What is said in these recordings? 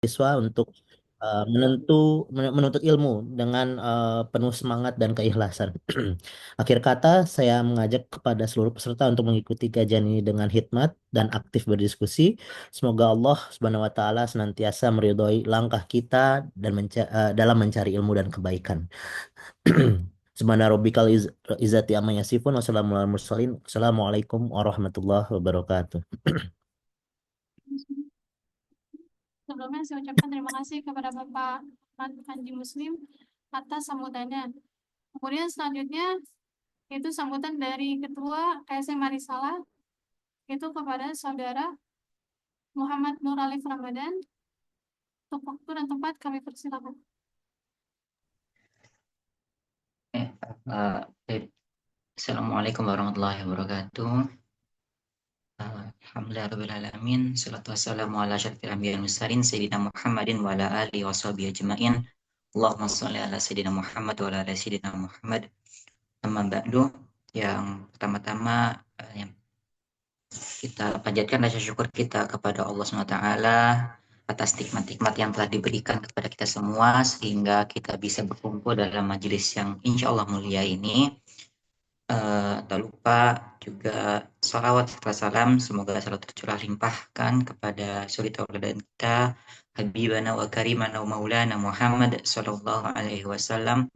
siswa untuk menuntut ilmu dengan penuh semangat dan keikhlasan. Akhir kata, saya mengajak kepada seluruh peserta untuk mengikuti kajian ini dengan hikmat dan aktif berdiskusi. Semoga Allah Subhanahu wa taala senantiasa meridhoi langkah kita dan dalam mencari ilmu dan kebaikan. Subhana rabbikal izzati amma yasifun wassalamu alal mursalin. Assalamualaikum warahmatullahi wabarakatuh. Sebelumnya saya ucapkan terima kasih kepada Bapak Panji Muslim atas sambutannya. Kemudian selanjutnya itu sambutan dari Ketua KSM Marisala itu kepada Saudara Muhammad Nur Alif Ramadan. Untuk waktu dan tempat kami persilakan. Assalamualaikum warahmatullahi wabarakatuh. Alhamdulillahirrahmanirrahim. Salatu wassalamu ala asyrafil anbiya'i wal mursalin Sayyidina Muhammadin wa ala alihi wa sahbihi ajma'in. Allahumma sholli ala Sayyidina Muhammad wa ala ali Sayyidina Muhammad. Amma ba'du. Yang pertama-tama yang kita panjatkan rasa syukur kita kepada Allah SWT atas nikmat-nikmat yang telah diberikan kepada kita semua sehingga kita bisa berkumpul dalam majelis yang insya Allah mulia ini. Tak lupa juga salawat serta salam semoga selalu tercurah limpahkan kepada suri tauladan kita Habibana wa karimana wa maulana Muhammad sallallahu alaihi wasallam.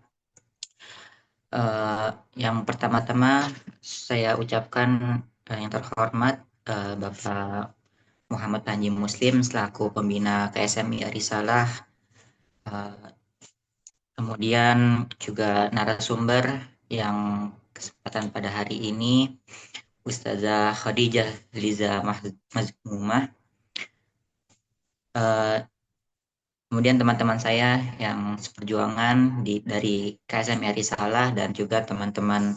Yang pertama-tama saya ucapkan yang terhormat Bapak Muhammad Panji Muslim selaku pembina KSMI Arisalah, kemudian juga narasumber yang kesempatan pada hari ini Ustazah Khadijah Liza Mazmumah, kemudian teman-teman saya yang seperjuangan dari KSMI Risalah dan juga teman-teman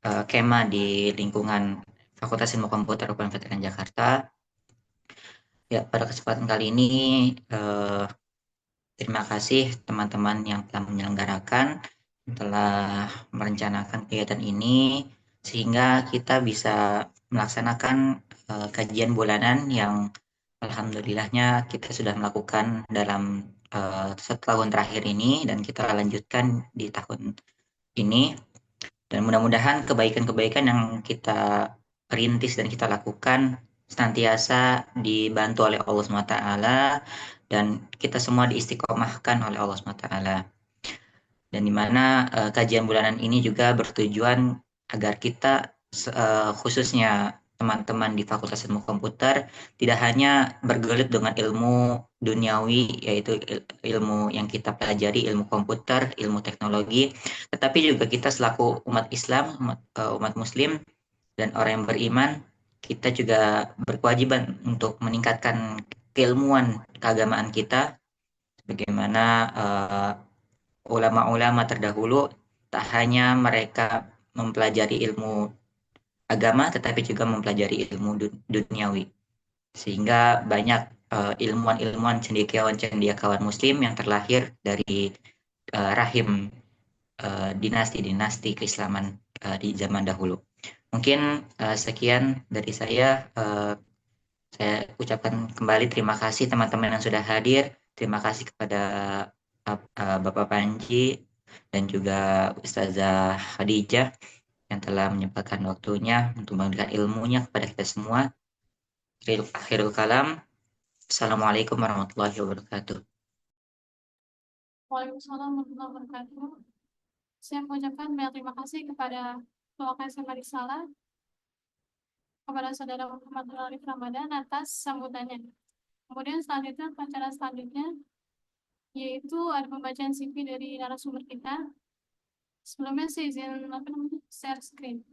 Kema di lingkungan Fakultas Ilmu Komputer UPN Veteran Jakarta. Ya, pada kesempatan kali ini terima kasih teman-teman yang telah menyelenggarakan, telah merencanakan kegiatan ini sehingga kita bisa melaksanakan kajian bulanan yang alhamdulillahnya kita sudah melakukan dalam 1 tahun terakhir ini dan kita lanjutkan di tahun ini, dan mudah-mudahan kebaikan-kebaikan yang kita rintis dan kita lakukan senantiasa dibantu oleh Allah SWT dan kita semua diistiqomahkan oleh Allah SWT, dan dimana kajian bulanan ini juga bertujuan agar kita khususnya teman-teman di Fakultas Ilmu Komputer tidak hanya bergelut dengan ilmu duniawi, yaitu ilmu yang kita pelajari, ilmu komputer, ilmu teknologi, tetapi juga kita selaku umat Islam, umat Muslim, dan orang yang beriman, kita juga berkewajiban untuk meningkatkan keilmuan keagamaan kita, bagaimana ulama-ulama terdahulu tak hanya mereka mempelajari ilmu agama, tetapi juga mempelajari ilmu duniawi. Sehingga banyak ilmuwan-ilmuwan cendekiawan-cendekiawan muslim yang terlahir dari rahim dinasti-dinasti keislaman di zaman dahulu. Mungkin sekian dari saya. Saya ucapkan kembali terima kasih teman-teman yang sudah hadir. Terima kasih kepada Bapak Panji dan juga Ustazah Khadijah yang telah menyempatkan waktunya untuk memberikan ilmunya kepada kita semua. Akhirul kalam. Assalamualaikum warahmatullahi wabarakatuh. Waalaikumsalam warahmatullahi wabarakatuh. Saya mengucapkan banyak terima kasih kepada Ketua KSM Marisala, kepada Saudara Muhammad Nur Alif Ramadan atas sambutannya. Kemudian selanjutnya, acara selanjutnya yaitu ada pembacaan CV dari narasumber kita. Sebelumnya saya izin share screen.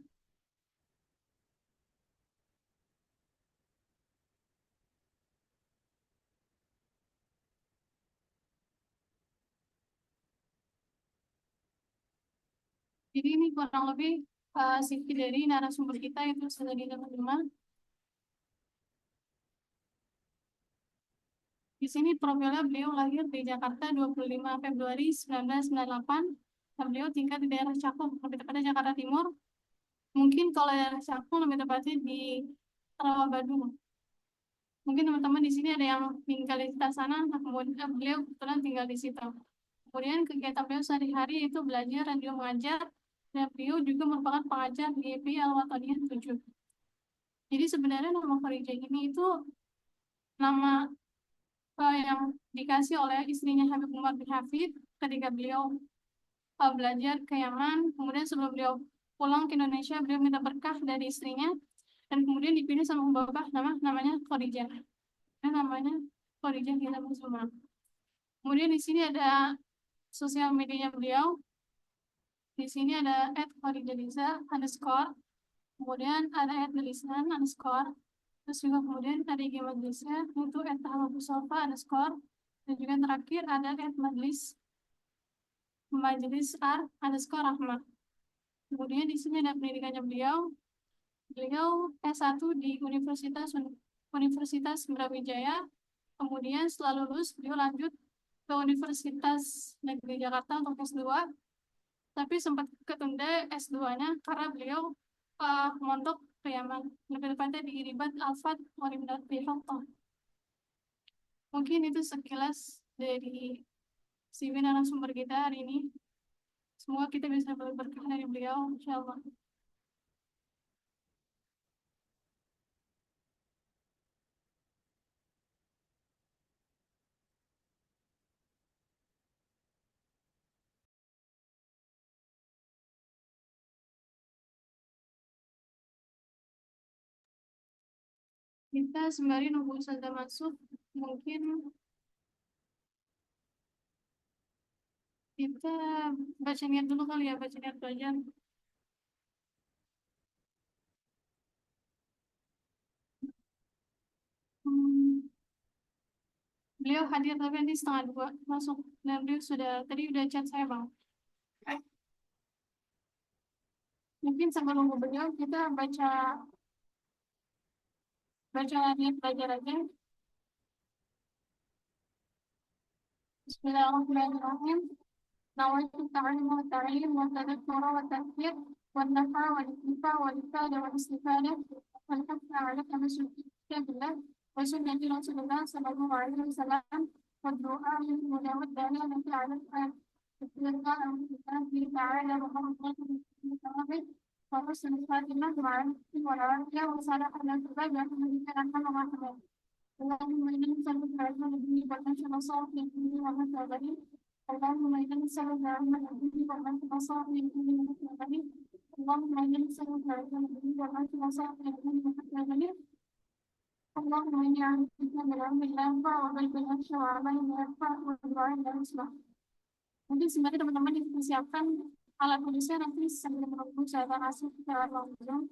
Jadi ini kurang lebih CV dari narasumber kita itu sudah diterima. Di sini profilnya beliau lahir di Jakarta 25 Februari 1998. Dan beliau tinggal di daerah Cakung, lebih tepatnya Jakarta Timur. Mungkin kalau daerah Cakung lebih tepatnya di Rawa Badung. Mungkin teman-teman di sini ada yang tinggal di sana, nah kemudian beliau kebetulan tinggal di situ. Kemudian kegiatan beliau sehari-hari itu belajar dan juga mengajar, dan beliau juga merupakan pengajar di IP Al-Wataniyah 7. Jadi sebenarnya nama Khadijah ini itu nama yang dikasih oleh istrinya Habib Umar bin Hafid ketika beliau belajar ke Yaman. Kemudian sebelum beliau pulang ke Indonesia, beliau minta berkah dari istrinya, dan kemudian dipilih sama bapak namanya Khadijah. Dan namanya Khadijah Gila Muslimah. Kemudian di sini ada sosial medianya beliau. Di sini ada @khadijahliza underscore, kemudian ada @lisan underscore, terus juga kemudian ada IG majlisnya yaitu @tahawusofa underscore, dan juga terakhir ada @majlis majlis ar underscore rahmah. Kemudian di sini ada pendidikannya beliau. Beliau S1 di Universitas Brawijaya. Kemudian setelah lulus beliau lanjut ke Universitas Negeri Jakarta untuk S2, tapi sempat ketunda S2-nya karena beliau mondok ke Yaman, lebih tepatnya di Iribat Alfat Warimdat Bihaqah. Mungkin itu sekilas dari CV narasumber kita hari ini. Semoga kita bisa berkah dari beliau, insya Allah. Kita sembari nunggu Ustazah masuk, mungkin kita baca niat dulu kali ya, baca niat belajar. Hmm, beliau hadir tapi nanti 1:30 masuk, dan beliau tadi udah chat saya bang. Mungkin sambil nunggu beliau kita baca baca niat belajar aja. Bismillahirrahmanirrahim. نويت التعلم والتعليم والتذكر والتأثير والنفع والانتفاع والإفادة والاستفادة والحث على تمسك بكتاب الله وسنة رسول الله صلى الله عليه وسلم والدعاء للهدى والدلالة على الحق والإلقاء بالله تعالى ومرضاته وثوابه وحسن الخاتمة مع العلم والعافية وصلاح الأسباب وحمد الله ورحمه. اللهم إنا نسألك العلم الدين والنشر صافي الدين ومثل غريب. اللهم إنا نسألك العلم الدين والنشر صافي الدين ومثل غريب. اللهم إنا نسألك العلم الدين والنشر صافي الدين ومثل غريب. اللهم إني أعوذ بك من العلم لا ينفع وقلب لا يخشى وعمل لا ينفع ودعاء لا يصلح. Mungkin sebenarnya teman-teman dipersiapkan alat tulisnya, nanti sambil menunggu saya akan kasih secara langsung.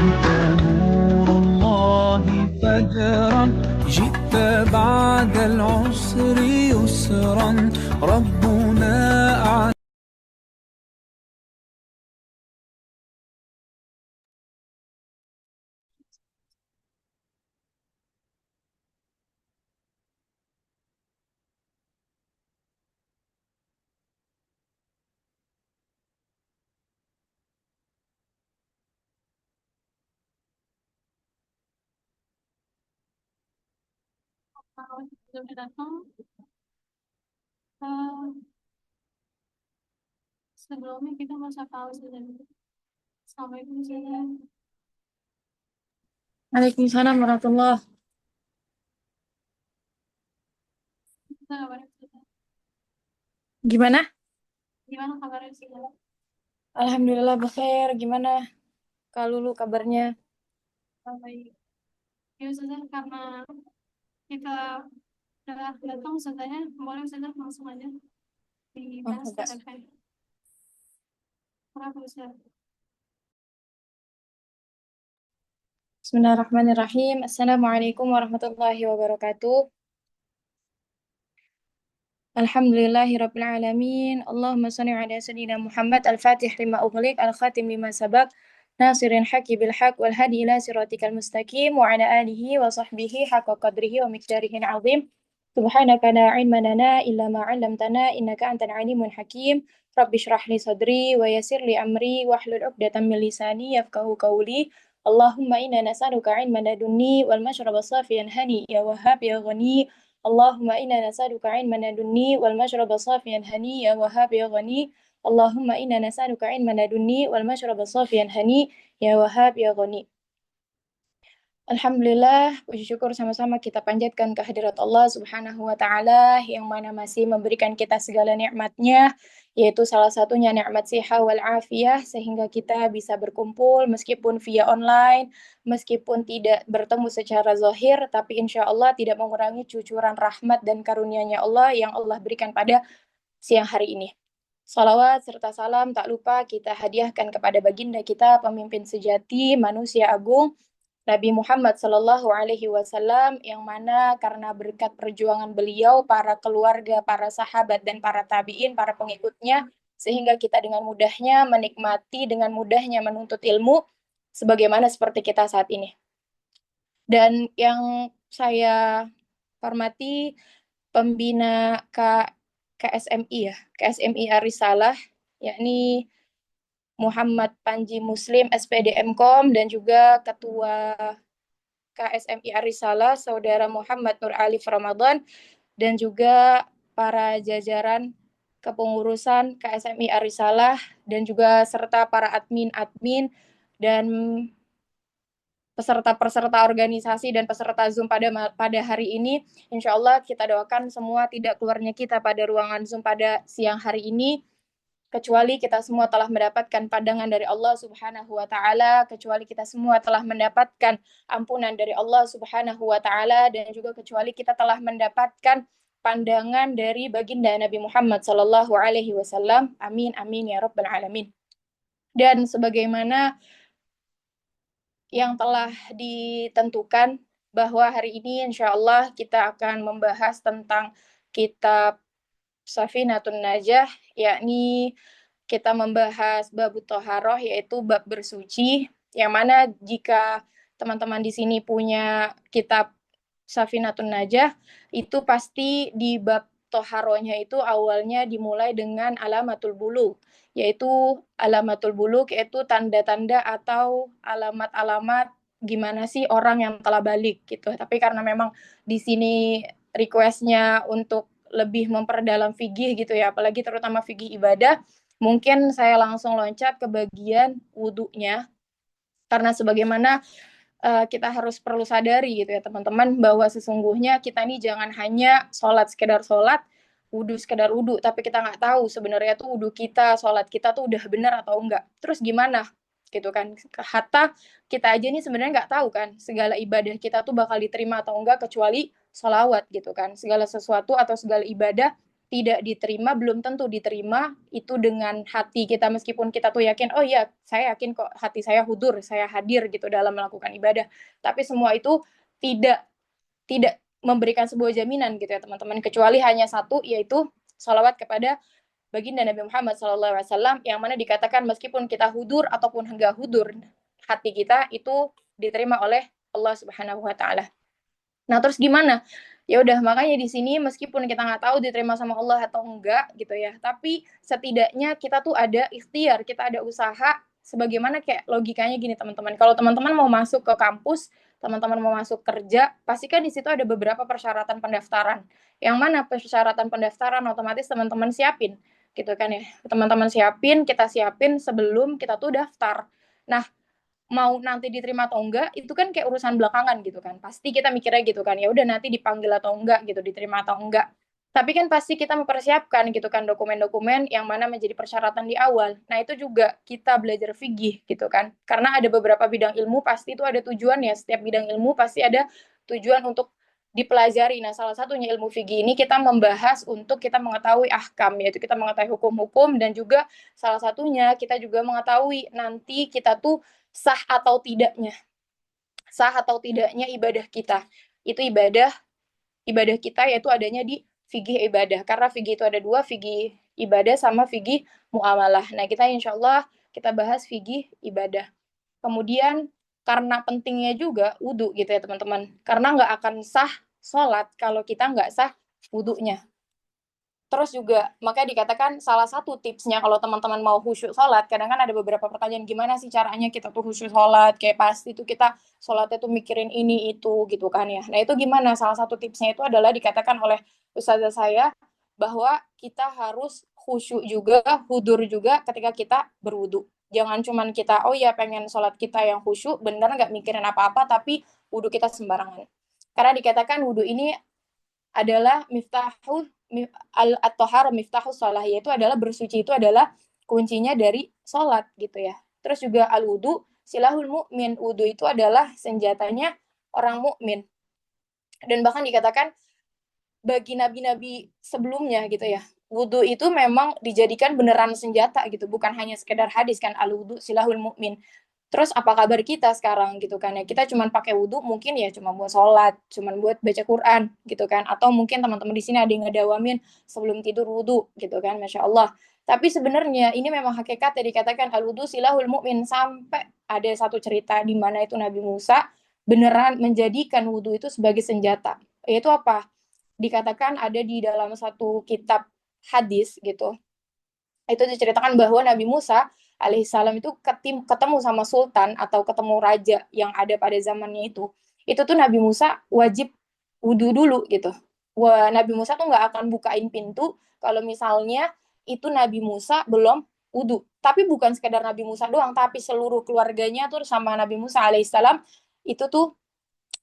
نور الله فجرا جئت بعد العسر يسرا ربنا أعلم. Kalau sudah datang, eh, sebelumnya kita mau sapa saja dulu. Assalamualaikum warahmatullahi. Waalaikumsalam warahmatullah. Kita kabarnya sudah. Gimana? Gimana kabarnya sudah? Alhamdulillah bekhair. Gimana Kak Lulu kabarnya? Baik. Ya sudah, karena kita udah datang sebenarnya, boleh sudah langsung aja Oh, dibahas enggak. terkait berapa usia. Bismillahirrahmanirrahim. Assalamualaikum warahmatullahi wabarakatuh. Alhamdulillahirabbil alamin. Allahumma shalli ala sayyidina Muhammad al-Fatih lima ughliq al-khatim lima sabaq. Nasirin haqi bil haq wal hadi ila siratikal mustaqim wa ala alihi wa sahbihi haqqa qadrihi wa miqdarihi azim. Subhanaka la ilma lana illa ma 'allamtana innaka antal alimul hakim. Rabbi shrah li sadri wa yassir li amri wahlul 'uqdatam min lisani yafqahu qawli. Allahumma inna nas'aluka 'ilman ladunni wal mashraba safiyan hani ya wahhab ya ghani. Allahumma inna nas'aluka 'ilman ladunni wal mashraba safiyan hani ya wahhab ya ghani. Allahumma inna nas'aluka 'ilman ladunni wal mashraba safiyan hani ya wahhab ya ghani. Alhamdulillah, puji syukur sama-sama kita panjatkan kehadirat Allah Subhanahu wa Ta'ala yang mana masih memberikan kita segala nikmatnya, yaitu salah satunya nikmat siha wal afiyah, sehingga kita bisa berkumpul meskipun via online, meskipun tidak bertemu secara zahir, tapi insya Allah tidak mengurangi cucuran rahmat dan karunia-Nya Allah yang Allah berikan pada siang hari ini. Salawat serta salam tak lupa kita hadiahkan kepada baginda kita, pemimpin sejati, manusia agung, Nabi Muhammad Shallallahu Alaihi Wasallam, yang mana karena berkat perjuangan beliau, para keluarga, para sahabat dan para tabiin, para pengikutnya, sehingga kita dengan mudahnya menikmati, dengan mudahnya menuntut ilmu, sebagaimana seperti kita saat ini. Dan yang saya hormati pembina KSMI ya, KSMI Arisalah, yakni Muhammad Panji Muslim SPD MKOM, dan juga Ketua KSMI Arisalah Saudara Muhammad Nur Alif Ramadan, dan juga para jajaran kepengurusan KSMI Arisalah, dan juga serta para admin-admin dan peserta-peserta organisasi dan peserta Zoom pada hari ini. Insya Allah kita doakan semua tidak keluarnya kita pada ruangan Zoom pada siang hari ini, kecuali kita semua telah mendapatkan pandangan dari Allah Subhanahu wa taala, kecuali kita semua telah mendapatkan ampunan dari Allah Subhanahu wa taala, dan juga kecuali kita telah mendapatkan pandangan dari baginda Nabi Muhammad sallallahu alaihi wasallam. Amin amin ya rabbal alamin. Dan sebagaimana yang telah ditentukan bahwa hari ini insya Allah kita akan membahas tentang kitab Safinatun Najah, yakni kita membahas bab Thaharah, yaitu bab bersuci, yang mana jika teman-teman di sini punya kitab Safinatun Najah, itu pasti di bab Thaharahnya itu awalnya dimulai dengan alamatul bulugh, yaitu alamatul bulugh yaitu tanda-tanda atau alamat-alamat gimana sih orang yang telah balik gitu. Tapi karena memang di sini requestnya untuk lebih memperdalam fikih gitu ya, apalagi terutama fikih ibadah, mungkin saya langsung loncat ke bagian wudhunya, karena sebagaimana kita harus perlu sadari gitu ya teman-teman, bahwa sesungguhnya kita ini jangan hanya sholat sekedar sholat, wudhu sekedar wudhu, tapi kita nggak tahu sebenarnya tuh wudhu kita, sholat kita tuh udah benar atau enggak. Terus gimana gitu kan, hatta kita aja nih sebenarnya nggak tahu kan segala ibadah kita tuh bakal diterima atau enggak, kecuali sholawat gitu kan. Segala sesuatu atau segala ibadah tidak diterima, belum tentu diterima itu dengan hati kita, meskipun kita tuh yakin, oh iya saya yakin kok hati saya hudur, saya hadir gitu dalam melakukan ibadah, tapi semua itu tidak tidak memberikan sebuah jaminan gitu ya teman-teman, kecuali hanya satu, yaitu sholawat kepada baginda Nabi Muhammad SAW, yang mana dikatakan meskipun kita hudur ataupun enggak hudur, hati kita itu diterima oleh Allah Subhanahu wa taala. Nah, terus gimana? Ya udah, makanya di sini meskipun kita nggak tahu diterima sama Allah atau enggak gitu ya, tapi setidaknya kita tuh ada ikhtiar, kita ada usaha, sebagaimana kayak logikanya gini teman-teman. Kalau teman-teman mau masuk ke kampus, teman-teman mau masuk kerja, pasti kan di situ ada beberapa persyaratan pendaftaran. Yang mana persyaratan pendaftaran otomatis teman-teman siapin gitu kan ya. Teman-teman siapin, kita siapin sebelum kita tuh daftar. Nah, mau nanti diterima atau enggak itu kan kayak urusan belakangan gitu kan, pasti kita mikirnya gitu kan, ya udah nanti dipanggil atau enggak gitu, diterima atau enggak, tapi kan pasti kita mempersiapkan gitu kan dokumen-dokumen yang mana menjadi persyaratan di awal. Nah itu juga kita belajar fikih gitu kan, karena ada beberapa bidang ilmu pasti itu ada tujuan ya, setiap bidang ilmu pasti ada tujuan untuk dipelajari. Nah salah satunya ilmu fikih ini kita membahas untuk kita mengetahui ahkam, yaitu kita mengetahui hukum-hukum, dan juga salah satunya kita juga mengetahui nanti kita tuh sah atau tidaknya ibadah kita, itu ibadah kita yaitu adanya di fikih ibadah, karena fikih itu ada dua, fikih ibadah sama fikih muamalah. Nah kita insya Allah kita bahas fikih ibadah. Kemudian karena pentingnya juga wudhu gitu ya teman-teman, karena nggak akan sah sholat kalau kita nggak sah wudhunya. Terus juga makanya dikatakan salah satu tipsnya kalau teman-teman mau khusyuk sholat, kadang kan ada beberapa pertanyaan, gimana sih caranya kita tuh khusyuk sholat, kayak pasti tuh kita sholatnya tuh mikirin ini itu gitu kan ya. Nah itu gimana, salah satu tipsnya itu adalah dikatakan oleh ustazah saya bahwa kita harus khusyuk juga, hudur juga ketika kita berwudu. Jangan cuman kita, oh ya pengen sholat kita yang khusyuk, bener nggak mikirin apa-apa, tapi wudu kita sembarangan. Karena dikatakan wudu ini adalah miftahul at-thahara miftahus shalah, yaitu adalah bersuci itu adalah kuncinya dari sholat gitu ya. Terus juga al-wudu silahul mu'min, wudu itu adalah senjatanya orang mukmin. Dan bahkan dikatakan bagi nabi-nabi sebelumnya gitu ya, wudu itu memang dijadikan beneran senjata gitu, bukan hanya sekedar hadis kan, al-wudu silahul mu'min. Terus apa kabar kita sekarang gitu kan ya, kita cuma pakai wudhu mungkin ya cuma buat sholat, cuma buat baca Quran gitu kan, atau mungkin teman-teman di sini ada yang ngedawamin sebelum tidur wudhu gitu kan, Masya Allah. Tapi sebenarnya ini memang hakikatnya dikatakan al-wudhu silahul mu'min, sampai ada satu cerita di mana itu Nabi Musa beneran menjadikan wudhu itu sebagai senjata. Yaitu apa? Dikatakan ada di dalam satu kitab hadis gitu. Itu diceritakan bahwa Nabi Musa alaihissalam itu ketemu sama sultan atau ketemu raja yang ada pada zamannya itu. Itu tuh Nabi Musa wajib wudhu dulu gitu. Wah, Nabi Musa tuh nggak akan bukain pintu kalau misalnya itu Nabi Musa belum wudhu. Tapi bukan sekedar Nabi Musa doang, tapi seluruh keluarganya tuh sama Nabi Musa alaihissalam itu tuh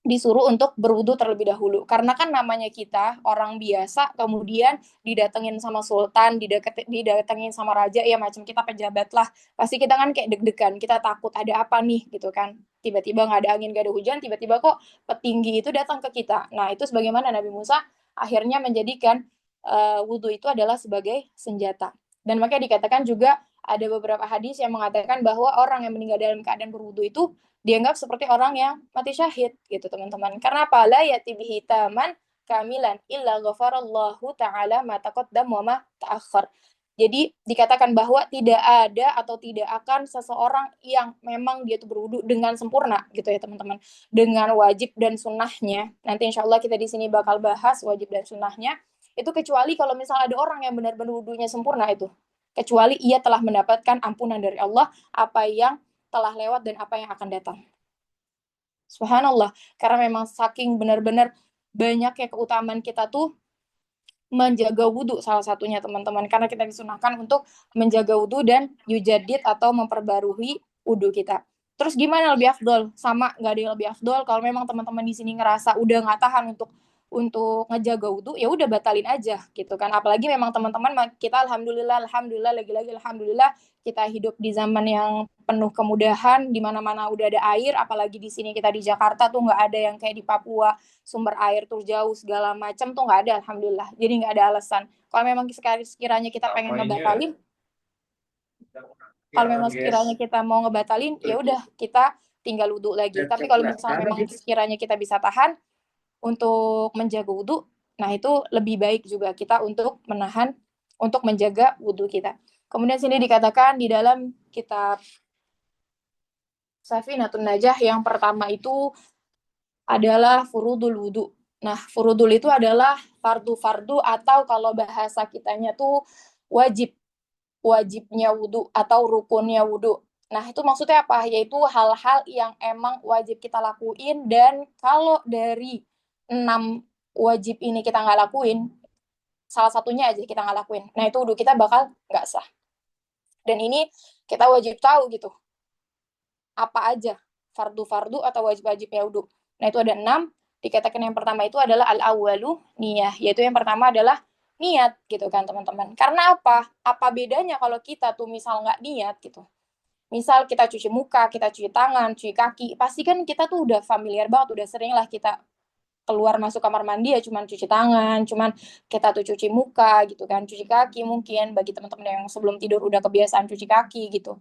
disuruh untuk berwudu terlebih dahulu. Karena kan namanya kita orang biasa, kemudian didatengin sama sultan, didatengin sama raja, ya macam kita pejabat lah. Pasti kita kan kayak deg-degan, kita takut ada apa nih gitu kan. Tiba-tiba nggak ada angin, nggak ada hujan, tiba-tiba kok petinggi itu datang ke kita. Nah itu sebagaimana Nabi Musa akhirnya menjadikan wudu itu adalah sebagai senjata. Dan makanya dikatakan juga ada beberapa hadis yang mengatakan bahwa orang yang meninggal dalam keadaan berwudu itu dianggap seperti orang yang mati syahid gitu teman-teman. Karena apa? La yati bihi taman kamilan illa ghafarallahu ta'ala ma taqaddam wa ma ta'akhir. Jadi dikatakan bahwa tidak ada atau tidak akan seseorang yang memang dia itu berwudu dengan sempurna gitu ya teman-teman. Dengan wajib dan sunnahnya. Nanti insya Allah kita di sini bakal bahas wajib dan sunnahnya. Itu kecuali kalau misalnya ada orang yang benar-benar wudunya sempurna itu. Kecuali ia telah mendapatkan ampunan dari Allah apa yang telah lewat dan apa yang akan datang. Subhanallah, karena memang saking benar-benar banyaknya keutamaan kita tuh menjaga wudhu salah satunya teman-teman. Karena kita disunahkan untuk menjaga wudhu dan yujadid atau memperbarui wudhu kita. Terus gimana lebih afdol? Sama, nggak ada yang lebih afdol. Kalau memang teman-teman di sini ngerasa udah nggak tahan untuk ngejaga wudhu, ya udah batalin aja gitu kan. Apalagi memang teman-teman kita alhamdulillah lagi-lagi alhamdulillah kita hidup di zaman yang penuh kemudahan, di mana-mana udah ada air, apalagi di sini kita di Jakarta tuh nggak ada yang kayak di Papua sumber air tuh jauh segala macam tuh nggak ada alhamdulillah. Jadi nggak ada alasan. Kalau memang sekiranya kita pengen ngebatalin, kalau memang sekiranya kita mau ngebatalin, ya udah kita tinggal wudhu lagi. Tapi kalau misalnya memang sekiranya kita bisa tahan untuk menjaga wudhu, nah itu lebih baik juga kita untuk menahan, untuk menjaga wudhu kita. Kemudian sini dikatakan di dalam kitab Safinatun Najah yang pertama itu adalah furudul wudhu. Nah, furudul itu adalah fardu-fardu atau kalau bahasa kitanya tuh wajibnya wudhu atau rukunnya wudhu. Nah, itu maksudnya apa? Yaitu hal-hal yang emang wajib kita lakuin dan kalau dari 6 wajib ini kita nggak lakuin, salah satunya aja kita nggak lakuin. Nah, itu wudhu kita bakal nggak sah. Dan ini kita wajib tahu gitu. Apa aja fardu-fardu atau wajib-wajibnya wudhu. Nah, itu ada 6. Dikatakan yang pertama itu adalah al-awwalu niyah, yaitu yang pertama adalah niat gitu kan teman-teman. Karena apa? Apa bedanya kalau kita tuh misal nggak niat gitu. Misal kita cuci muka, kita cuci tangan, cuci kaki, pasti kan kita tuh udah familiar banget, udah sering lah kita keluar masuk kamar mandi ya cuman cuci tangan, cuman kita tuh cuci muka gitu kan, cuci kaki mungkin bagi teman-teman yang sebelum tidur udah kebiasaan cuci kaki gitu.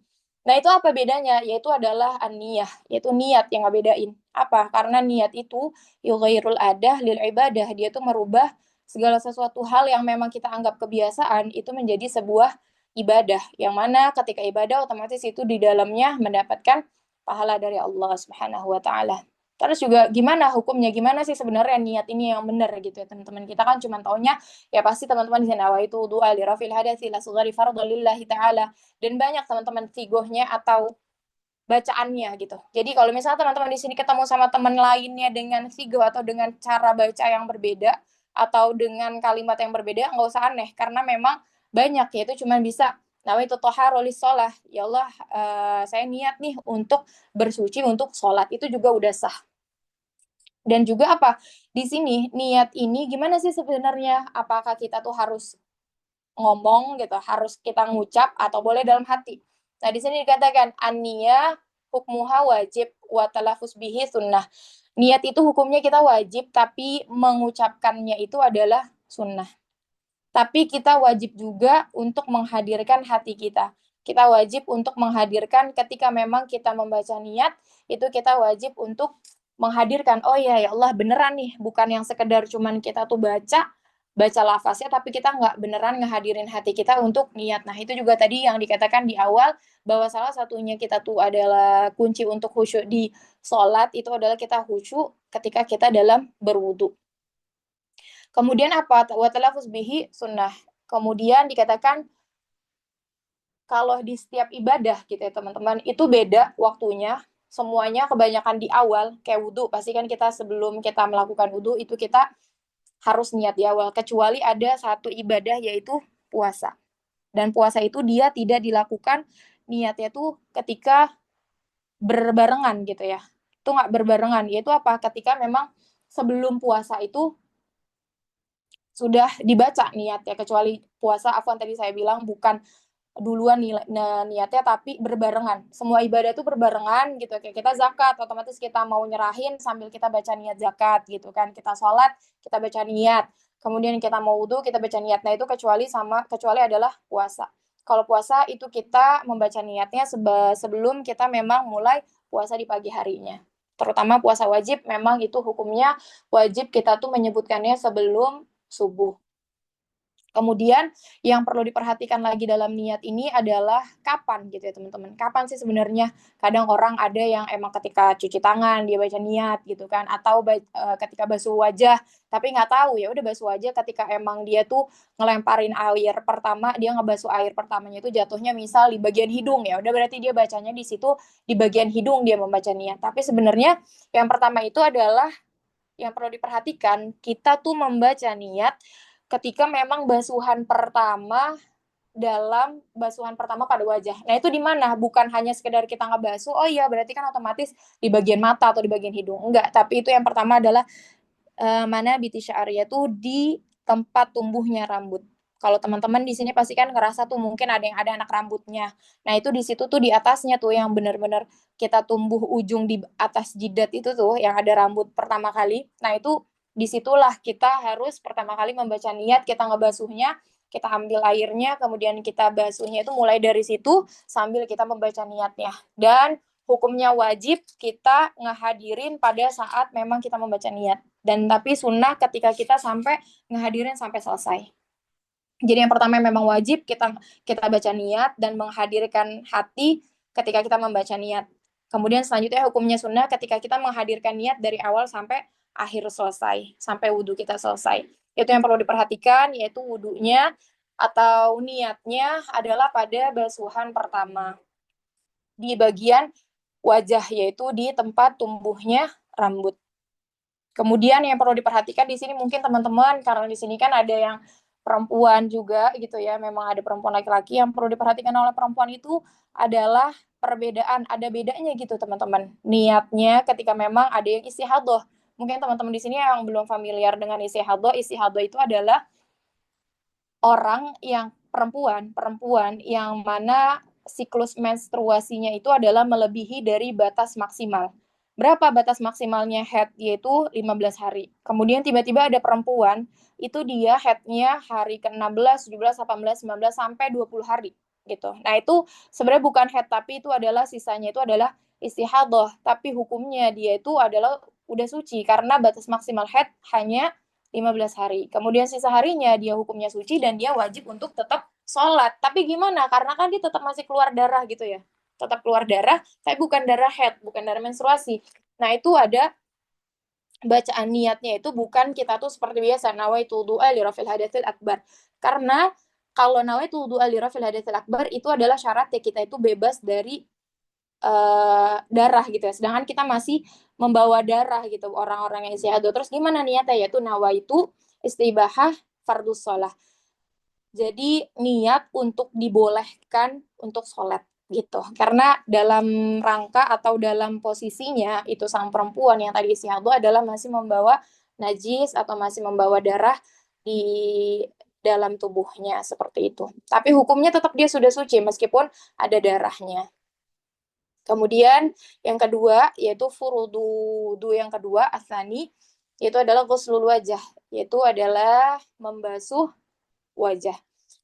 Nah, itu apa bedanya? Yaitu adalah an-niyah, yaitu niat yang ngebedain. Apa? Karena niat itu yughairul adah lil ibadah, dia tuh merubah segala sesuatu hal yang memang kita anggap kebiasaan itu menjadi sebuah ibadah. Yang mana ketika ibadah otomatis itu di dalamnya mendapatkan pahala dari Allah Subhanahu wa taala. Terus juga gimana hukumnya, gimana sih sebenarnya niat ini yang benar gitu ya teman-teman. Kita kan cuma taunya ya pasti teman-teman di sini itu doa li rafil hadasi la sughari fardhu lillahi ta'ala, dan banyak teman-teman sigohnya atau bacaannya gitu. Jadi kalau misalnya teman-teman di sini ketemu sama teman lainnya dengan sigoh atau dengan cara baca yang berbeda atau dengan kalimat yang berbeda, nggak usah aneh karena memang banyak ya itu cuma bisa nawaitu thaharu lis-shalah. Ya Allah, saya niat nih untuk bersuci untuk sholat, itu juga udah sah. Dan juga apa? Di sini niat ini gimana sih sebenarnya? Apakah kita tuh harus ngomong gitu, harus kita ngucap atau boleh dalam hati? Nah, di sini dikatakan an-niyah hukmuha wajib wa talafuz bihi sunnah. Niat itu hukumnya kita wajib, tapi mengucapkannya itu adalah sunnah. Tapi kita wajib juga untuk menghadirkan hati kita. Kita wajib untuk menghadirkan ketika memang kita membaca niat, itu kita wajib untuk menghadirkan, oh ya Allah beneran nih, bukan yang sekedar cuman kita tuh baca, baca lafaznya tapi kita nggak beneran ngehadirin hati kita untuk niat. Nah, itu juga tadi yang dikatakan di awal bahwa salah satunya kita tuh adalah kunci untuk khusyuk di sholat itu adalah kita khusyuk ketika kita dalam berwudu. Kemudian apa? Wa talafuz bihi sunnah. Kemudian dikatakan kalau di setiap ibadah gitu ya teman-teman, itu beda waktunya. Semuanya kebanyakan di awal, kayak wudhu, pasti kan kita sebelum kita melakukan wudhu, itu kita harus niat di awal. Kecuali ada satu ibadah yaitu puasa. Dan puasa itu dia tidak dilakukan niatnya tuh ketika berbarengan gitu ya. Itu nggak berbarengan, yaitu apa? Ketika memang sebelum puasa itu sudah dibaca niatnya, kecuali puasa, afwan tadi saya bilang bukan duluan niatnya tapi berbarengan. Semua ibadah itu berbarengan gitu. Kayak kita zakat, otomatis kita mau nyerahin sambil kita baca niat zakat gitu kan. Kita sholat, kita baca niat. Kemudian kita mau wudhu, kita baca niat. Nah itu kecuali adalah puasa. Kalau puasa itu kita membaca niatnya sebelum kita memang mulai puasa di pagi harinya. Terutama puasa wajib, memang itu hukumnya wajib kita tuh menyebutkannya sebelum subuh. Kemudian yang perlu diperhatikan lagi dalam niat ini adalah kapan gitu ya teman-teman. Kapan sih sebenarnya? Kadang orang ada yang emang ketika cuci tangan dia baca niat gitu kan, atau ketika basuh wajah tapi nggak tahu, ya udah basuh wajah ketika emang dia tuh ngelemparin air pertama, dia ngebasuh air pertamanya itu jatuhnya misal di bagian hidung, ya udah berarti dia bacanya di situ di bagian hidung dia membaca niat. Tapi sebenarnya yang pertama itu adalah yang perlu diperhatikan, kita tuh membaca niat ketika memang basuhan pertama pada wajah. Nah, itu di mana? Bukan hanya sekedar kita ngebasuh, oh iya berarti kan otomatis di bagian mata atau di bagian hidung. Enggak, tapi itu yang pertama adalah mana biti sya'riyah tuh di tempat tumbuhnya rambut. Kalau teman-teman di sini pasti kan ngerasa tuh mungkin ada yang ada anak rambutnya. Nah, itu di situ tuh di atasnya tuh yang benar-benar kita tumbuh ujung di atas jidat itu tuh yang ada rambut pertama kali. Nah, itu disitulah kita harus pertama kali membaca niat, kita ngebasuhnya, kita ambil airnya, kemudian kita basuhnya itu mulai dari situ sambil kita membaca niatnya. Dan hukumnya wajib kita ngehadirin pada saat memang kita membaca niat. Dan tapi sunnah ketika kita sampai ngehadirin sampai selesai. Jadi yang pertama memang wajib kita baca niat dan menghadirkan hati ketika kita membaca niat. Kemudian selanjutnya hukumnya sunnah ketika kita menghadirkan niat dari awal sampai akhir selesai, sampai wudhu kita selesai. Itu yang perlu diperhatikan, yaitu wudhunya atau niatnya adalah pada basuhan pertama di bagian wajah, yaitu di tempat tumbuhnya rambut. Kemudian yang perlu diperhatikan di sini mungkin teman-teman, karena di sini kan ada yang perempuan juga gitu ya, memang ada perempuan laki-laki, yang perlu diperhatikan oleh perempuan itu adalah perbedaan, ada bedanya gitu teman-teman. Niatnya ketika memang ada yang istihadah. Mungkin teman-teman di sini yang belum familiar dengan istihadah itu adalah orang yang perempuan yang mana siklus menstruasinya itu adalah melebihi dari batas maksimal. Berapa batas maksimalnya head? Yaitu 15 hari. Kemudian tiba-tiba ada perempuan, itu dia headnya hari ke-16, 17, 18, 19, sampai 20 hari. Gitu. Nah itu sebenarnya bukan head, tapi itu adalah sisanya itu adalah istihadah. Tapi hukumnya dia itu adalah udah suci, karena batas maksimal head hanya 15 hari. Kemudian sisa harinya dia hukumnya suci dan dia wajib untuk tetap sholat. Tapi gimana? Karena kan dia tetap masih keluar darah gitu ya. Tetap keluar darah, tapi bukan darah haid, bukan darah menstruasi. Nah, itu ada bacaan niatnya itu bukan kita tuh seperti biasa nawaitul du'a li rafil hadatsil akbar. Karena kalau nawaitul du'a li rafil hadatsil akbar itu adalah syarat ya kita itu bebas dari darah gitu ya. Sedangkan kita masih membawa darah gitu orang-orang yang istihadah. Terus gimana niatnya? Yaitu nawaitu istibahah fardus sholah. Jadi niat untuk dibolehkan untuk sholat gitu. Karena dalam rangka atau dalam posisinya itu sang perempuan yang tadi istihadah adalah masih membawa najis atau masih membawa darah di dalam tubuhnya seperti itu. Tapi hukumnya tetap dia sudah suci meskipun ada darahnya. Kemudian yang kedua yaitu furudu yang kedua asani, yaitu adalah ghuslul wajah, yaitu adalah membasuh wajah.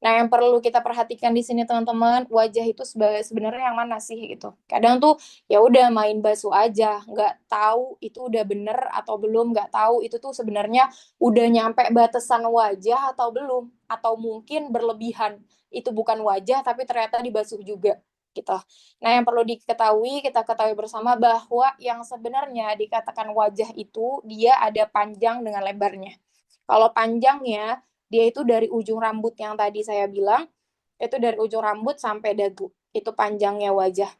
Nah, yang perlu kita perhatikan di sini teman-teman, wajah itu sebenarnya yang mana sih gitu. Kadang tuh ya udah main basuh aja, nggak tahu itu udah bener atau belum, nggak tahu itu tuh sebenarnya udah nyampe batasan wajah atau belum, atau mungkin berlebihan. Itu bukan wajah tapi ternyata dibasuh juga gitu. Nah, yang perlu diketahui, kita ketahui bersama bahwa yang sebenarnya dikatakan wajah itu dia ada panjang dengan lebarnya. Kalau panjangnya dia itu dari ujung rambut yang tadi saya bilang, itu dari ujung rambut sampai dagu. Itu panjangnya wajah.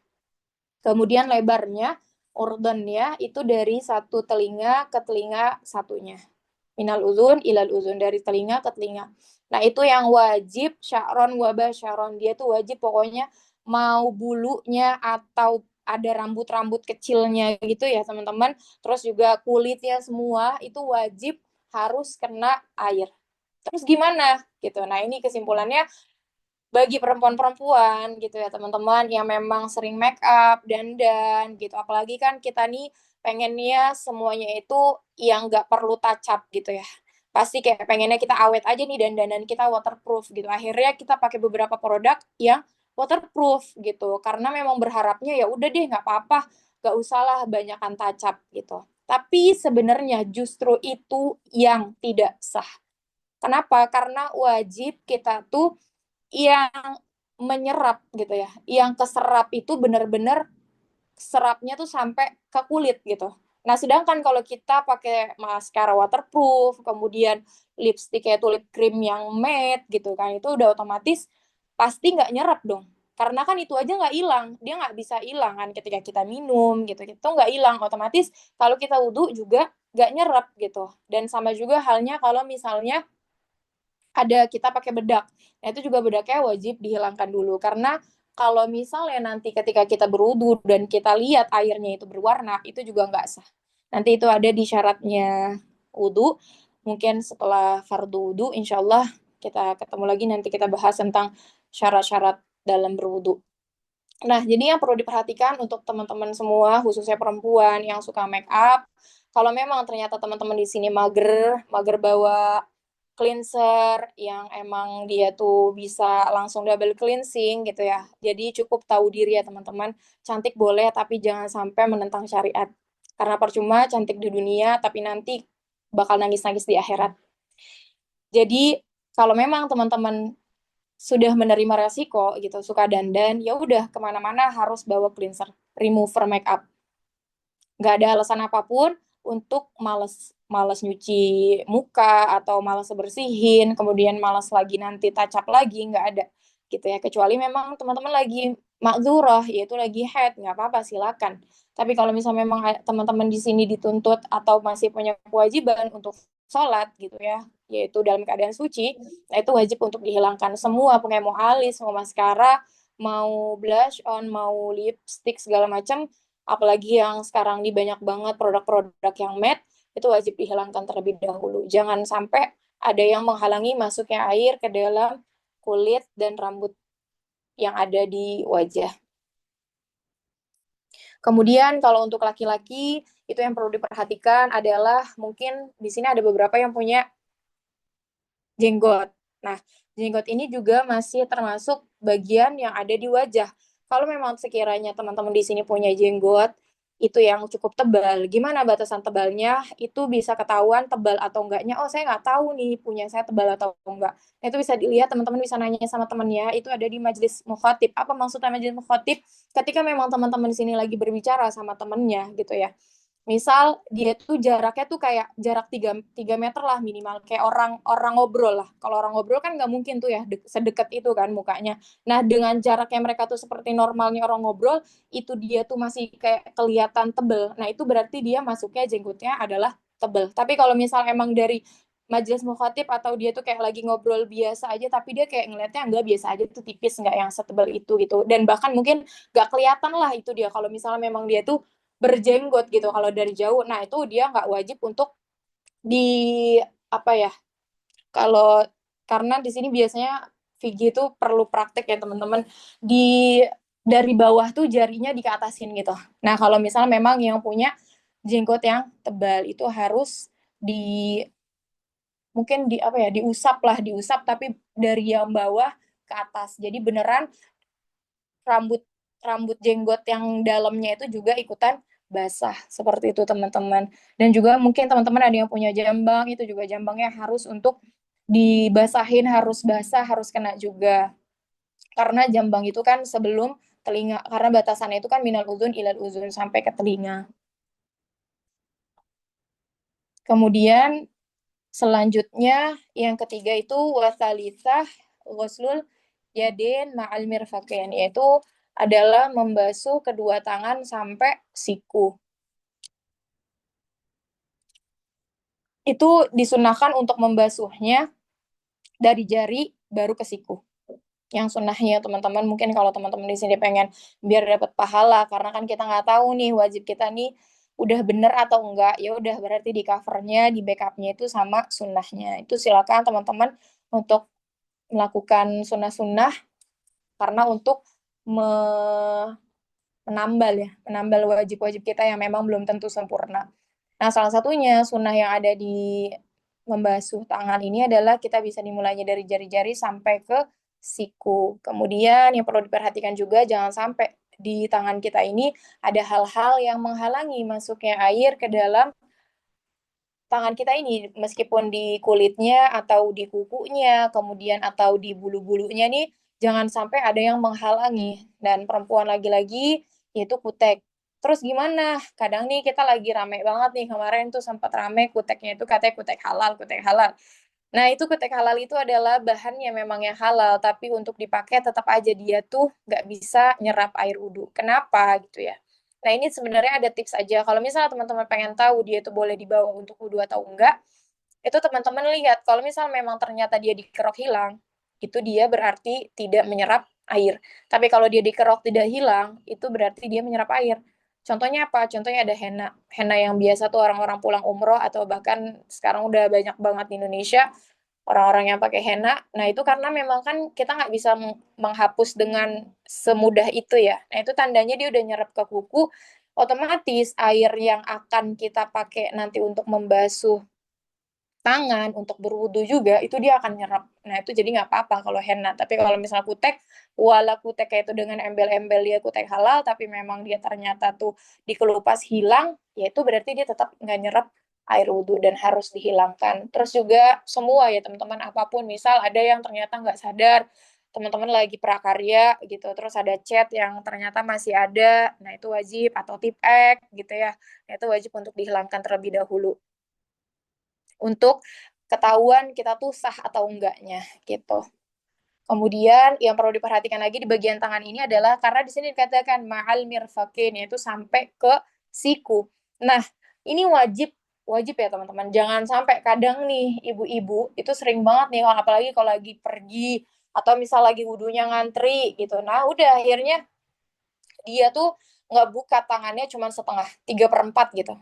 Kemudian lebarnya, urdannya itu dari satu telinga ke telinga satunya. Minal uzun ilal uzun, dari telinga ke telinga. Nah, itu yang wajib sya'ron wabah sya'ron. Dia tuh wajib pokoknya mau bulunya atau ada rambut-rambut kecilnya gitu ya teman-teman. Terus juga kulitnya semua itu wajib harus kena air. Terus gimana gitu. Nah, ini kesimpulannya bagi perempuan-perempuan gitu ya teman-teman yang memang sering make up, dandan gitu. Apalagi kan kita nih pengennya semuanya itu yang nggak perlu touch up gitu ya. Pasti kayak pengennya kita awet aja nih dandanan kita waterproof gitu. Akhirnya kita pakai beberapa produk yang waterproof gitu. Karena memang berharapnya ya udah deh nggak apa-apa, nggak usahlah banyakan touch up gitu. Tapi sebenarnya justru itu yang tidak sah. Kenapa? Karena wajib kita tuh yang menyerap gitu ya, yang keserap itu benar-benar serapnya tuh sampai ke kulit gitu. Nah, sedangkan kalau kita pakai maskara waterproof, kemudian lipstick kayak lip cream yang matte gitu kan, itu udah otomatis pasti nggak nyerap dong. Karena kan itu aja nggak hilang, dia nggak bisa hilang kan ketika kita minum gitu, itu nggak hilang otomatis. Kalau kita wudhu juga nggak nyerap gitu. Dan sama juga halnya kalau misalnya ada kita pakai bedak. Nah, itu juga bedaknya wajib dihilangkan dulu karena kalau misalnya nanti ketika kita berwudu dan kita lihat airnya itu berwarna, itu juga nggak sah. Nanti itu ada di syaratnya wudu. Mungkin setelah fardu wudu, insya Allah kita ketemu lagi nanti kita bahas tentang syarat-syarat dalam berwudu. Nah, jadi yang perlu diperhatikan untuk teman-teman semua, khususnya perempuan yang suka make up, kalau memang ternyata teman-teman di sini mager, mager bawa cleanser yang emang dia tuh bisa langsung double cleansing gitu ya. Jadi cukup tahu diri ya teman-teman. Cantik boleh tapi jangan sampai menentang syariat. Karena percuma cantik di dunia tapi nanti bakal nangis-nangis di akhirat. Jadi kalau memang teman-teman sudah menerima resiko gitu, suka dandan, ya udah kemana-mana harus bawa cleanser, remover makeup. Nggak ada alasan apapun untuk males nyuci muka atau males bersihin, kemudian males lagi nanti touch up lagi, nggak ada gitu ya. Kecuali memang teman-teman lagi makzurah, yaitu lagi haid, nggak apa-apa silakan. Tapi kalau misalnya memang teman-teman di sini dituntut atau masih punya kewajiban untuk sholat gitu ya, yaitu dalam keadaan suci, nah itu wajib untuk dihilangkan semua, pokoknya mau alis, mau maskara, mau blush on, mau lipstick segala macam, apalagi yang sekarang di banyak banget produk-produk yang matte, itu wajib dihilangkan terlebih dahulu. Jangan sampai ada yang menghalangi masuknya air ke dalam kulit dan rambut yang ada di wajah. Kemudian kalau untuk laki-laki, itu yang perlu diperhatikan adalah mungkin di sini ada beberapa yang punya jenggot. Nah, jenggot ini juga masih termasuk bagian yang ada di wajah. Kalau memang sekiranya teman-teman di sini punya jenggot, itu yang cukup tebal. Gimana batasan tebalnya? Itu bisa ketahuan tebal atau enggaknya. Oh, saya nggak tahu nih punya saya tebal atau enggak. Nah, itu bisa dilihat, teman-teman bisa nanya sama temannya. Itu ada di majelis mukhatib. Apa maksudnya majelis mukhatib? Ketika memang teman-teman di sini lagi berbicara sama temannya gitu ya. Misal dia tuh jaraknya tuh kayak jarak 3 meter lah minimal, kayak orang ngobrol lah. Kalau orang ngobrol kan nggak mungkin tuh ya sedekat itu kan mukanya. Nah, dengan jaraknya mereka tuh seperti normalnya orang ngobrol, itu dia tuh masih kayak kelihatan tebel. Nah, itu berarti dia masuknya jenggotnya adalah tebel. Tapi kalau misal emang dari majelis mukhatib atau dia tuh kayak lagi ngobrol biasa aja, tapi dia kayak ngelihatnya nggak biasa aja tuh tipis, nggak yang setebel itu gitu. Dan bahkan mungkin nggak kelihatan lah itu dia kalau misalnya memang dia tuh berjenggot gitu kalau dari jauh. Nah, itu dia nggak wajib untuk di apa ya? Kalau karena di sini biasanya Vigi itu perlu praktek ya teman-teman. Dari bawah tuh jarinya dikeatasin gitu. Nah, kalau misalnya memang yang punya jenggot yang tebal itu harus mungkin diusap tapi dari yang bawah ke atas. Jadi beneran rambut rambut jenggot yang dalamnya itu juga ikutan basah seperti itu teman-teman. Dan juga mungkin teman-teman ada yang punya jambang, itu juga jambangnya harus untuk dibasahin, harus basah, harus kena juga. Karena jambang itu kan sebelum telinga, karena batasannya itu kan minal uzun ilal uzun sampai ke telinga. Kemudian selanjutnya yang ketiga itu wasalisah ghuslul yadin ma'al mirfaqain, yaitu adalah membasuh kedua tangan sampai siku. Itu disunahkan untuk membasuhnya dari jari baru ke siku. Yang sunnahnya teman-teman, mungkin kalau teman-teman di sini pengen biar dapat pahala, karena kan kita nggak tahu nih wajib kita nih udah bener atau enggak, ya udah berarti di covernya, di backupnya itu sama sunnahnya. Itu silakan teman-teman untuk melakukan sunnah-sunnah, karena untuk menambal wajib-wajib kita yang memang belum tentu sempurna. Nah, salah satunya sunnah yang ada di membasuh tangan ini adalah kita bisa dimulainya dari jari-jari sampai ke siku. Kemudian yang perlu diperhatikan juga jangan sampai di tangan kita ini ada hal-hal yang menghalangi masuknya air ke dalam tangan kita ini, meskipun di kulitnya atau di kukunya, kemudian atau di bulu-bulunya nih, jangan sampai ada yang menghalangi. Dan perempuan lagi-lagi, yaitu kutek. Terus gimana? Kadang nih kita lagi rame banget nih, kemarin tuh sempat rame kuteknya itu katanya kutek halal, kutek halal. Nah, itu kutek halal itu adalah bahan yang memang yang halal, tapi untuk dipakai tetap aja dia tuh nggak bisa nyerap air wudhu. Kenapa gitu ya? Nah, ini sebenarnya ada tips aja. Kalau misalnya teman-teman pengen tahu dia itu boleh dibawa untuk wudhu atau enggak, itu teman-teman lihat. Kalau misalnya memang ternyata dia dikerok hilang, itu dia berarti tidak menyerap air. Tapi kalau dia dikerok tidak hilang, itu berarti dia menyerap air. Contohnya apa? Contohnya ada henna. Henna yang biasa tuh orang-orang pulang umroh atau bahkan sekarang udah banyak banget di Indonesia orang-orang yang pakai henna. Nah, itu karena memang kan kita nggak bisa menghapus dengan semudah itu ya. Nah, itu tandanya dia udah nyerap ke kuku, otomatis air yang akan kita pakai nanti untuk membasuh tangan, untuk berwudu juga, itu dia akan nyerap. Nah, itu jadi nggak apa-apa kalau henna. Tapi kalau misalnya kutek, wala kutek kayak itu dengan embel-embel dia kutek halal, tapi memang dia ternyata tuh dikelupas hilang, ya itu berarti dia tetap nggak nyerap air wudhu dan harus dihilangkan. Terus juga semua ya teman-teman, apapun, misal ada yang ternyata nggak sadar, teman-teman lagi prakarya gitu, terus ada chat yang ternyata masih ada, nah itu wajib, atau tip X gitu ya, nah itu wajib untuk dihilangkan terlebih dahulu untuk ketahuan kita tuh sah atau enggaknya gitu. Kemudian yang perlu diperhatikan lagi di bagian tangan ini adalah karena di sini dikatakan ma'al mirfaqin, yaitu sampai ke siku. Nah, ini wajib wajib ya teman-teman. Jangan sampai kadang nih ibu-ibu itu sering banget nih, apalagi kalau lagi pergi atau misal lagi wudhunya ngantri gitu. Nah, udah akhirnya dia tuh nggak buka tangannya cuma setengah, 3/4 gitu.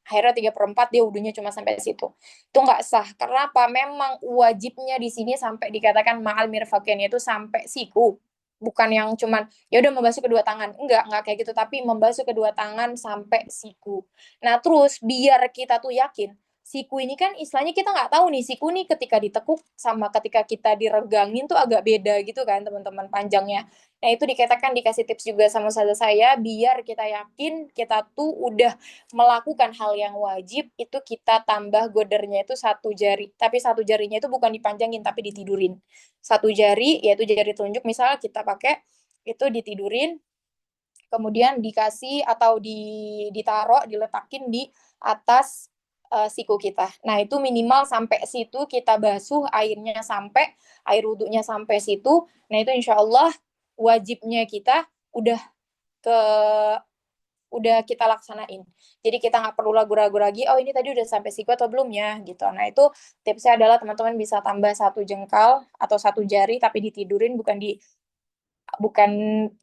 Akhirnya 3/4 dia wudhunya cuma sampai situ. Itu nggak sah. Karena apa? Memang wajibnya di sini sampai dikatakan ma'al mirfaqain, yaitu sampai siku. Bukan yang cuman ya udah membasuh kedua tangan. Enggak kayak gitu, tapi membasuh kedua tangan sampai siku. Nah, terus biar kita tuh yakin, siku ini kan istilahnya kita nggak tahu nih, siku nih ketika ditekuk sama ketika kita diregangin tuh agak beda gitu kan teman-teman panjangnya. Nah, itu dikatakan dikasih tips juga sama ustazah saya, biar kita yakin kita tuh udah melakukan hal yang wajib, itu kita tambah godernya itu 1 jari. Tapi 1 jarinya itu bukan dipanjangin, tapi ditidurin. 1 jari, yaitu jari telunjuk, misalnya kita pakai, itu ditidurin, kemudian dikasih atau ditaruh, diletakin di atas siku kita. Nah, itu minimal sampai situ kita basuh airnya sampai, air wudhunya sampai situ. Nah, itu insya Allah wajibnya kita ke udah kita laksanain. Jadi kita nggak perlu ragu-ragu lagi, oh ini tadi udah sampai siku atau belum ya, gitu. Nah, itu tipsnya adalah teman-teman bisa tambah 1 jengkal atau 1 jari, tapi ditidurin, bukan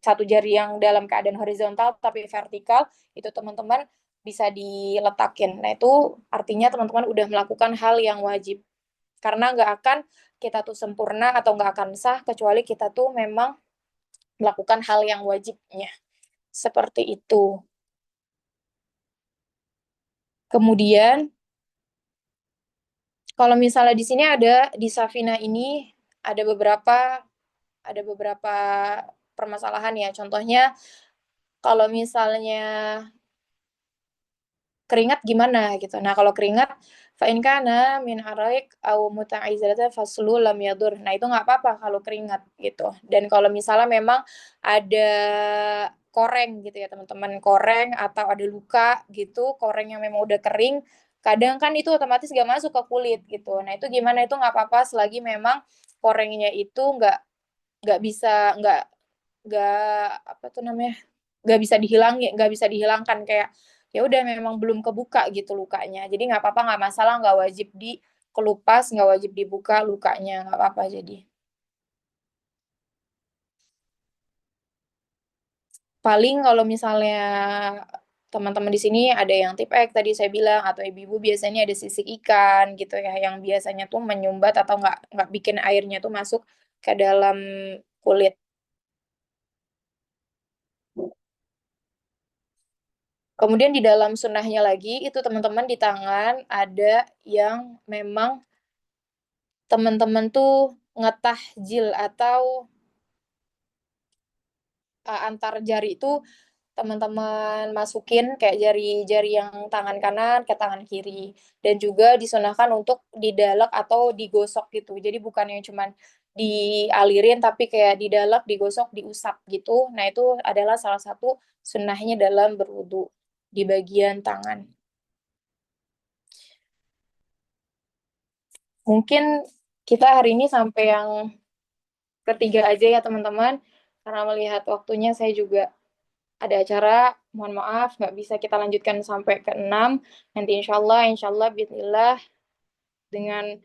1 jari yang dalam keadaan horizontal, tapi vertikal, itu teman-teman bisa diletakin. Nah, itu artinya teman-teman udah melakukan hal yang wajib. Karena nggak akan kita tuh sempurna atau nggak akan sah, kecuali kita tuh memang melakukan hal yang wajibnya. Seperti itu. Kemudian Kalau misalnya di sini ada di Safina ini ada beberapa permasalahan ya. Contohnya kalau misalnya keringat gimana gitu. Nah, kalau keringat fa in kana min araik au muta'aizatan faslu lam yadur. Nah, itu nggak apa-apa kalau keringat gitu. Dan kalau misalnya memang ada koreng gitu ya, teman-teman, koreng atau ada luka gitu, koreng yang memang udah kering, kadang kan itu otomatis gak masuk ke kulit gitu. Nah, itu gimana, itu nggak apa-apa selagi memang korengnya itu nggak bisa nggak apa tuh namanya, nggak bisa dihilangkan, kayak ya udah memang belum kebuka gitu lukanya, jadi nggak apa-apa, nggak masalah, nggak wajib dikelupas, nggak wajib dibuka lukanya, nggak apa-apa. Jadi paling kalau misalnya teman-teman di sini ada yang tip X tadi saya bilang, atau ibu-ibu biasanya ada sisik ikan gitu ya, yang biasanya tuh menyumbat atau nggak bikin airnya tuh masuk ke dalam kulit. Kemudian di dalam sunnahnya lagi, itu teman-teman di tangan ada yang memang teman-teman tuh ngetahjil atau antar jari itu teman-teman masukin kayak jari-jari yang tangan kanan ke tangan kiri. Dan juga disunahkan untuk didalek atau digosok gitu. Jadi bukan yang cuman dialirin tapi kayak didalek, digosok, diusap gitu. Nah, itu adalah salah satu sunnahnya dalam berwudu di bagian tangan. Mungkin kita hari ini sampai yang ketiga aja ya teman-teman, karena melihat waktunya saya juga ada acara, mohon maaf nggak bisa kita lanjutkan sampai ke 6. Nanti insya Allah, bismillah, dengan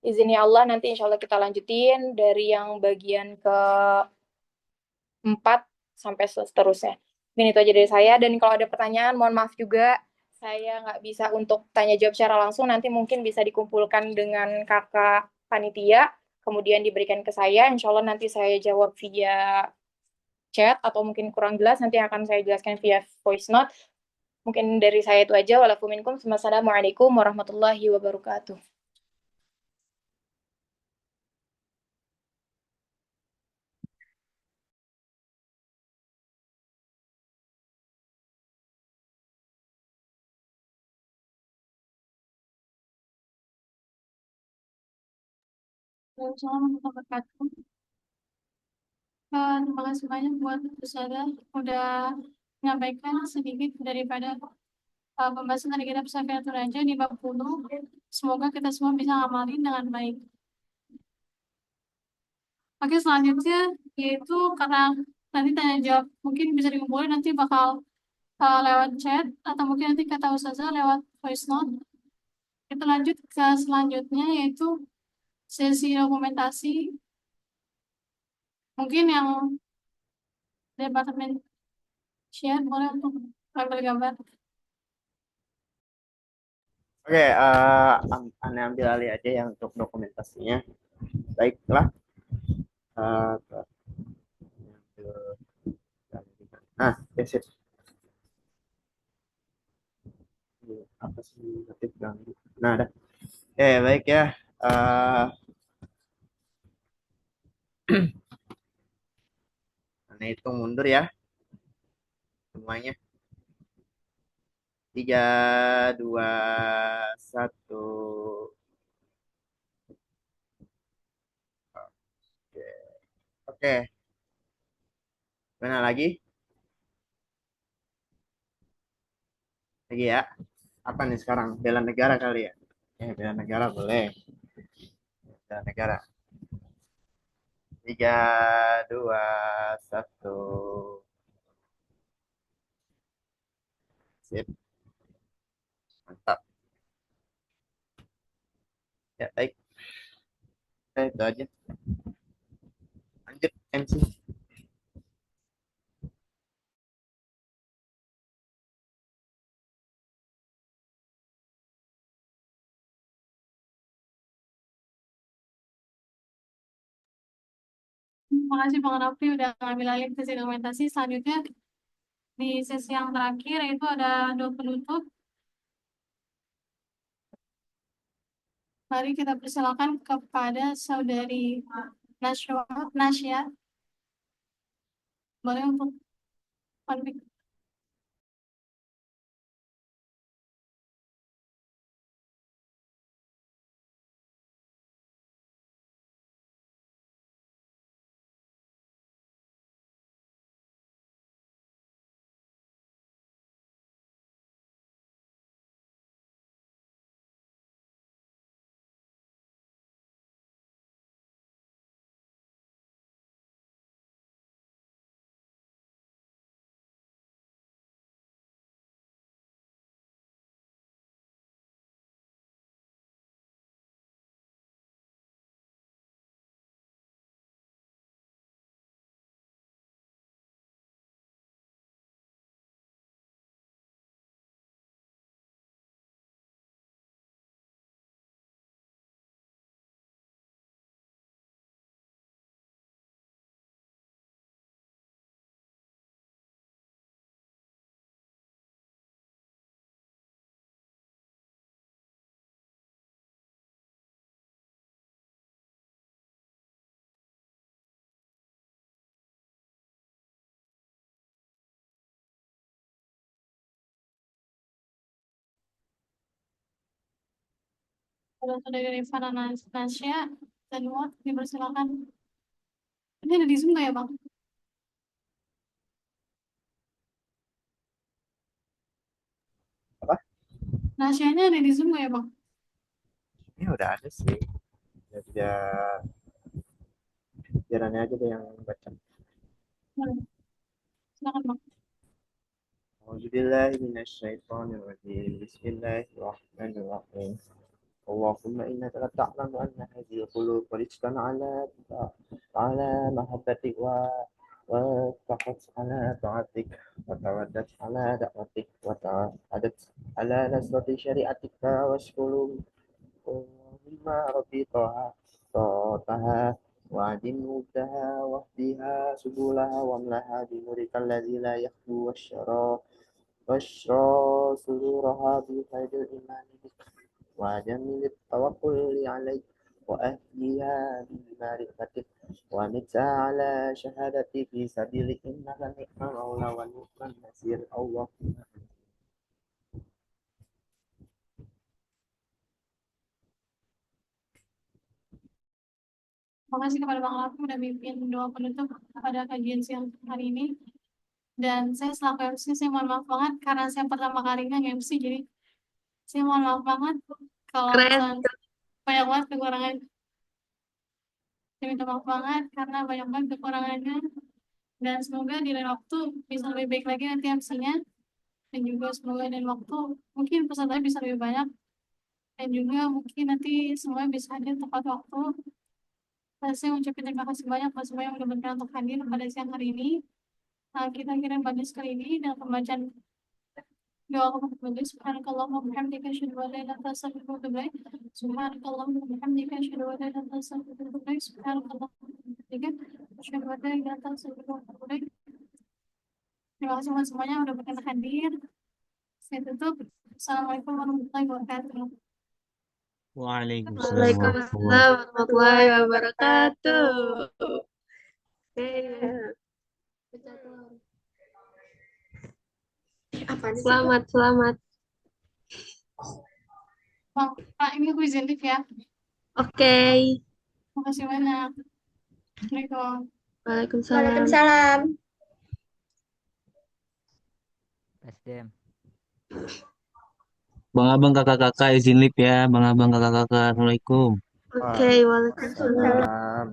izinnya Allah, nanti insya Allah kita lanjutin dari yang bagian ke-4 sampai seterusnya. Mungkin itu aja dari saya, dan kalau ada pertanyaan, mohon maaf juga, saya nggak bisa untuk tanya jawab secara langsung, nanti mungkin bisa dikumpulkan dengan kakak panitia, kemudian diberikan ke saya, insya Allah nanti saya jawab via chat, atau mungkin kurang jelas nanti akan saya jelaskan via voice note. Mungkin dari saya itu aja. Walafuminkum. Wassalamualaikum warahmatullahi wabarakatuh. Assalamualaikum warahmatullahi wabarakatuh. Terima kasih banyak buat Ustazah udah menyampaikan sedikit daripada pembahasan dari kitab Syafiatul Raja di bab 10. Semoga kita semua bisa ngamalin dengan baik. Oke, selanjutnya yaitu karena nanti tanya jawab mungkin bisa dikumpulin, nanti bakal lewat chat atau mungkin nanti kata Ustazah lewat voice note. Kita lanjut ke selanjutnya yaitu sesi dokumentasi. Mungkin yang departemen share boleh untuk ambil gambar. Oke, Anda ambil alih aja yang untuk dokumentasinya. Baiklah. Nah, sip. Apa sih notif ganggu? Nah, ada. Baik ya. Anda hitung mundur ya semuanya. 3, 2, 1. Oke. Mana lagi? Lagi ya. Apa nih sekarang? Bela negara kali ya? Bela negara boleh. Bela negara. 3, 2, 1. Sip. Mantap. Ya, baik. Itu aja. Lanjut, MC. Terima kasih Bang Raffi udah ngambil alih sesi dokumentasi. Selanjutnya di sesi yang terakhir itu ada doa penutup. Mari kita persilakan kepada saudari Nasya. Boleh untuk konflik. Pada saudari Rifana Nasya dan Wat, dipersilakan. Ini ada di Zoom nggak ya, Bang? Apa? Nasyanya ada di Zoom nggak ya, Bang? Ini udah ada sih. Ya, biarannya aja deh yang baca. Boleh. Silakan, Bang. A'udzubillahi minasyaitonirrajim. Bismillahirrahmanirrahim. اللهم إنك لا تعلم أن هذه القلوب قد على محبتك واتقت على طاعتك وتودت على دعوتك وتعدت على نصرة شريعتك واشكروا مما ربطها طاعتها وعدم ودها واهدها سبلها واملها بنورك الذي لا يخفو واشرى سرورها بخير الإيمان بك وجميل التوكل عليك وأهلها بمعرفتك ومتى على شهادتي في سبيلك إنك نعم المولى ونعم النصير الله. Terima kasih kepada Bang Raffi udah mimpin doa penutup pada kajian siang hari ini. Dan saya selaku MC, saya mohon maaf banget karena saya pertama kali nge-MC, jadi saya mohon maaf banget kalau misalnya banyak banget kekurangan. Saya minta maaf banget karena banyak banget kekurangannya. Dan semoga di lain waktu bisa lebih baik lagi nanti MC-nya. Dan juga semoga di lain waktu mungkin pesertanya bisa lebih banyak. Dan juga mungkin nanti semuanya bisa hadir tepat waktu. Dan saya ucapin terima kasih banyak buat semua yang udah berkenan untuk hadir pada siang hari ini. Kita kirim bagus kali ini dan pembacaan doa kepada bagus. Subhanakallahumma wa bihamdika asyhadu an la ilaha illa anta astaghfiruka wa atubu ilaik. Subhanakallahumma wa bihamdika asyhadu an la ilaha illa anta astaghfiruka wa atubu ilaik. Subhanakallahumma wa bihamdika asyhadu an la ilaha illa anta astaghfiruka wa atubu ilaik. Terima kasih buat semuanya udah berkenan hadir. Saya tutup. Assalamualaikum warahmatullahi wabarakatuh. Waalaikumsalam Waalaikumsalam warahmatullahi wabarakatuh. Selamat, selamat. Bang, Pak, ini aku izin live ya. Oke. Terima kasih banyak. Assalamualaikum. Waalaikumsalam. Waalaikumsalam. SDM. Bang abang kakak-kakak izin live ya. Bang abang kakak-kakak. Assalamualaikum. Oke, waalaikumsalam. Salam.